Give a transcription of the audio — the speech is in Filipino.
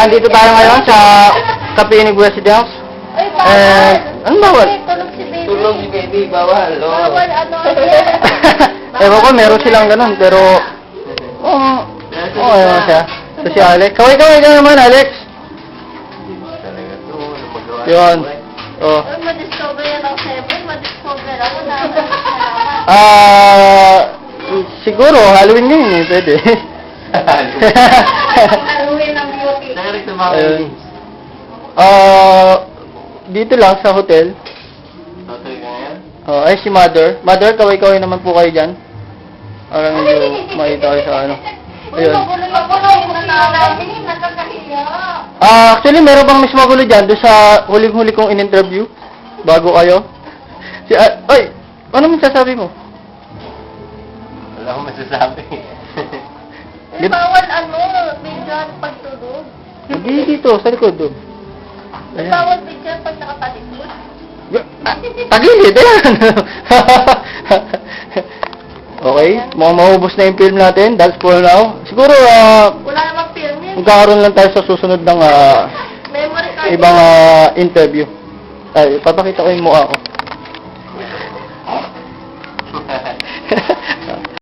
Dito tayo ngayon sa Kapinig Residence. Ay, bawal. Ano bawal? Tulog si baby. Tulog si baby, bawal. Bawal, ano Ewan ko, meron silang ganun, pero... Oo, ewan siya. So si Alex. Kaway ka naman, Alex. Talaga to, napagawa. Yun. Oh. Uy, ma-discover yan ang 7. Ma-discover ako na. Siguro, Halloween ngayon eh, pwede. Halloween ng beauty. Direct sa mga Ayun. games. Dito lang sa hotel. Totoy ka ngayon? Ay, si Mother. Mother, kaway-kaway naman po kayo dyan. Para medyo makita kayo sa ano. Uy, Ayun. magulo na namin. Nakakahiya. Actually, meron bang mas magulo dyan doon sa huling-huli kong in-interview? Bago kayo? Ay, ano masasabi mo? Wala akong masasabi. Uy, bawal bigyan pagtulog. Hindi dito, sa likod doon. Uy, bawal bigyan pag nakatalikod. Tagilid, ayan. Okay, mukhang maubos na yung film natin. That's for now. Siguro, Wala namang film yun. magkakaroon lang tayo sa susunod ng Memory card. ibang interview. Ay, papakita ko yung mukha ko.